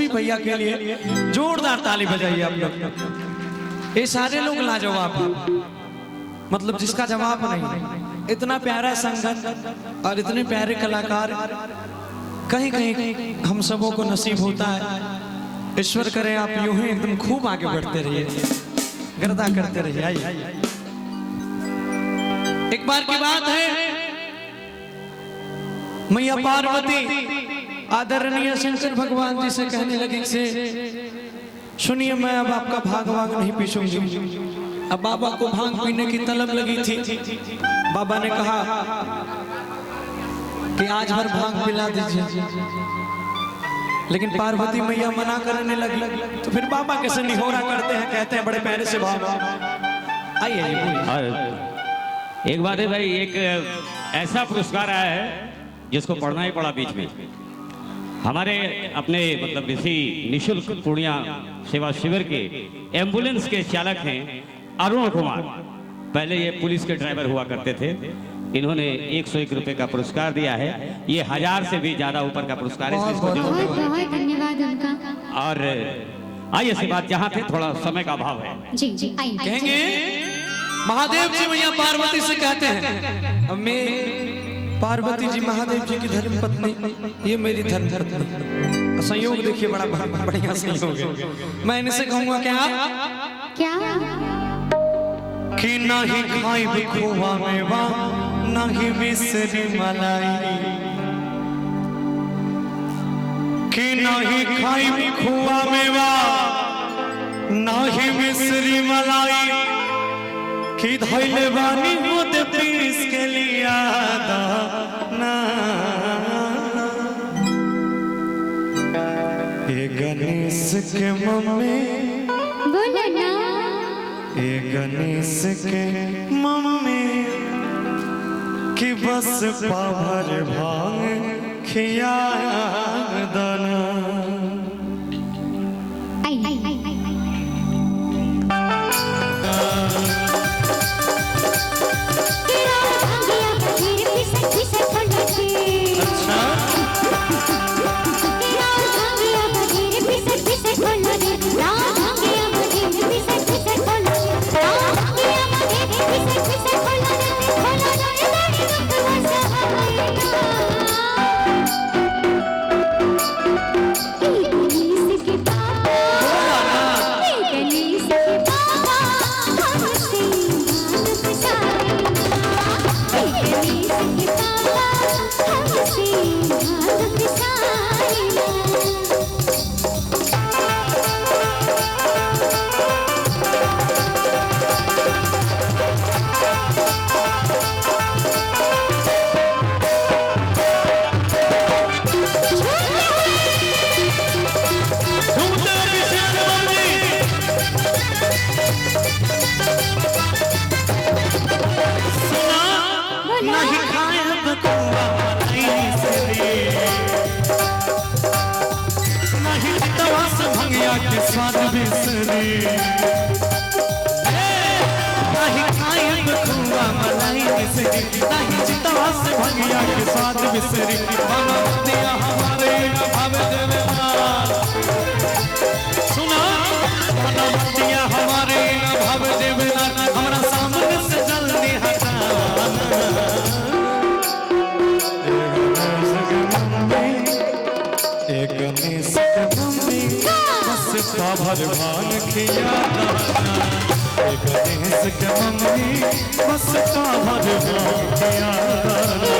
सभी भैया के लिए जोरदार ताली बजाइए आप लोग। ये सारे लोग लाजवाब हैं, मतलब जिसका जवाब नहीं। इतना प्यारा संगत और इतने प्यारे कलाकार कहीं कहीं हम सबों को नसीब होता है। ईश्वर करे आप यूं ही एकदम खूब आगे बढ़ते रहिए, गर्दा करते रहिए। आइए, एक बार की बात है, मैया पार्वती आदरणीय शंकर भगवान जी से कहने लगी से सुनिए, मैं अब आपका भाग वाग नहीं पीछूंगी। अब बाबा को भांग पीने की तलब लगी थी। बाबा ने कहा कि आज भर भांग पिला दीजिए, लेकिन पार्वती मैया मना करने लगी। तो फिर बाबा कैसे निहोरा करते हैं, कहते हैं बड़े प्यारे से भाव। आइए, एक बात है भाई, एक ऐसा पुरस्कार आया है जिसको पढ़ना ही पड़ा बीच में। हमारे अपने मतलब इसी निशुल्क पूर्णिया सेवा शिविर के एम्बुलेंस के चालक हैं अरुण कुमार। पहले ये पुलिस के ड्राइवर हुआ करते थे। इन्होंने 101 रुपए का पुरस्कार दिया है। ये 1000 से भी ज्यादा ऊपर का पुरस्कार है। बहुत धन्यवाद उनका। और आइए से बात, जहाँ थे थोड़ा समय का अभाव है। जी जी आइए। कहेंगे महादेव जी मैया पार्वती से कहते हैं, अब मैं पार्वती जी महादेव जी की धर्म पत्नी, ये मेरी धर्म पत्नी। संयोग देखिए, बड़ा बढ़िया संयोग है। मैं इनसे कहूंगा क्या कि नहीं खाई खोवा मेवा, नहीं मिश्री मलाई, कि नहीं खाई खोवा मेवा, नहीं मिश्री मलाई, कि धैले बानी मोद पीस के लिया दाना। ये गणेश के मम्मी बोलो ना, ये गणेश के मम्मी कि बस पाभर भांग खिया दाना। के स्वाद बिसरी, नहीं खाएब खुआ मलाई बिसरी, नहीं चितवा से भंगिया के स्वाद बिसरी। दिया हमारे भाव देवेला, सुना दिया हमारे भाव देवेला, हमारा सामने से जल्दी हटाना। एक गणेश के मम्मी बस पाभर भांग खिया दाना। एक गणेश के मम्मी बस पाभर भांग खिया दाना।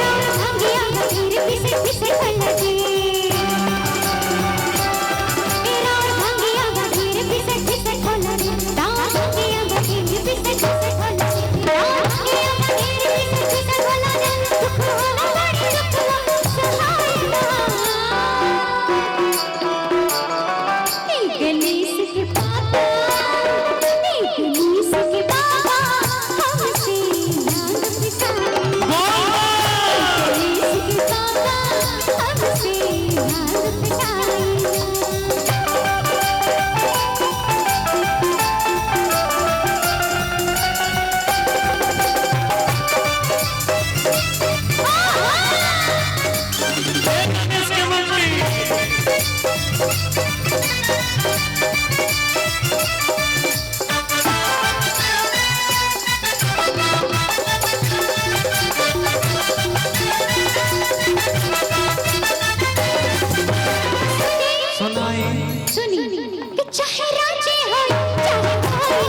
See सुनाई सुनी कि चाहे राजी हो चाहे कोई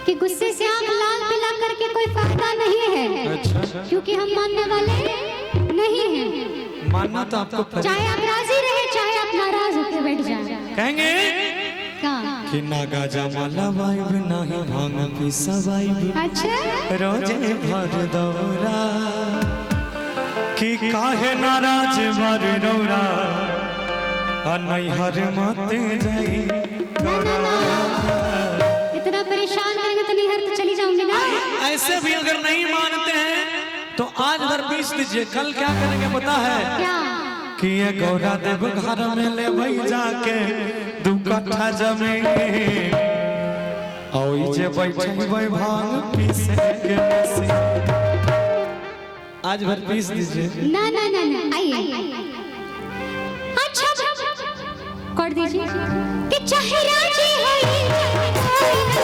कि गुस्से से आंख लाल पीला करके कोई फायदा नहीं है। अच्छा क्योंकि हम मानने वाले नहीं हैं। मानना तो आपको चाहे आप राजी रहे चाहे आप नाराज होकर बैठ जाए। कहेंगे क्या कि ना गाजा माला वाइब नहीं भांग पिसा वाइब अच्छा रोजे भर दौरा कि काहे नाराज भर दौरा नहीं हर मते जाई इतना परेशान करेंगे तो नहीं हर तो चली जाऊंगी ना। ऐसे भी अगर नहीं मानते हैं तो आज भर पीस दीजिए, कल क्या करेंगे पता है क्या कि ये गौरा देव घर में ले भाई जाके 2 कट्ठा जमीन और जे बैठे भाई भांग पीसे के नसी। आज भर पीस दीजिए। ना ना ना ना आइए अच्छा कर दीजिए कि चाहे राजी हो कोई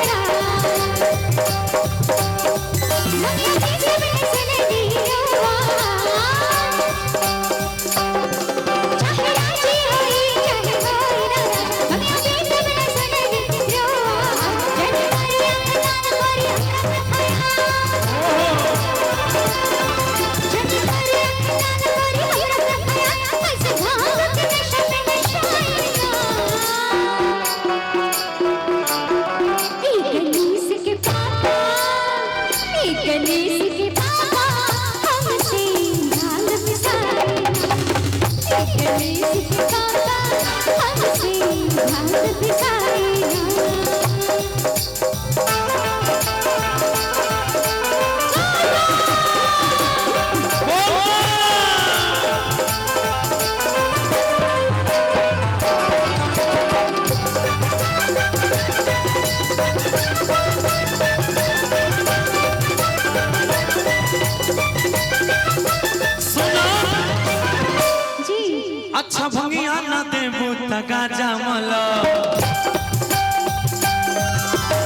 अच्छा भंगिया ना देबू तका जमला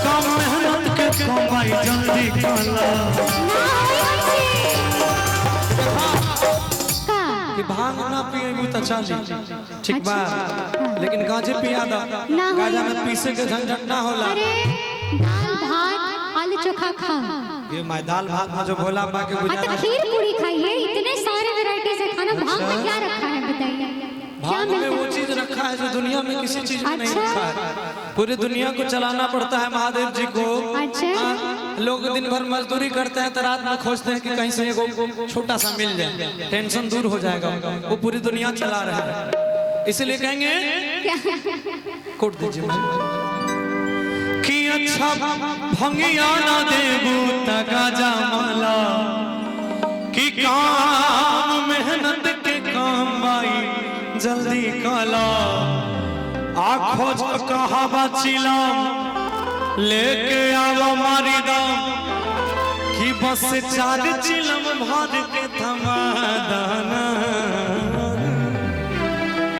कम मेहनत के कमाई जल्दी कला कि भांग ना पिएबू त चली ठीक बा लेकिन गांजे पिया दा गांजा में पीसे के झंझट ना होला। अरे दाल भात आलू चोखा खा ये मैं दाल भात में जो भोला बा के गुजारा खीर पूरी खाइए इतने सारे वैरायटी से खाना भांग में क्या रखा है बताइए। भांग में वो चीज रखा है जो दुनिया में किसी चीज में नहीं रखा है। पूरी दुनिया को चलाना पड़ता है महादेव जी को। अच्छा लोग दिन भर मजदूरी करते हैं तो रात में खोजते हैं कि कहीं से एगो छोटा सा मिल जाए, टेंशन दूर हो जाएगा। वो पूरी दुनिया चला रहा है, इसलिए कहेंगे कोट दीजिए कि अच्छा भंगिया ना देबू तका जमला कि काम मेहनत के काम बाई जल्दी कला आखो कहावा चिलम लेके आओ मारी दाम कि बस 4 चिलम भर के थमा दाना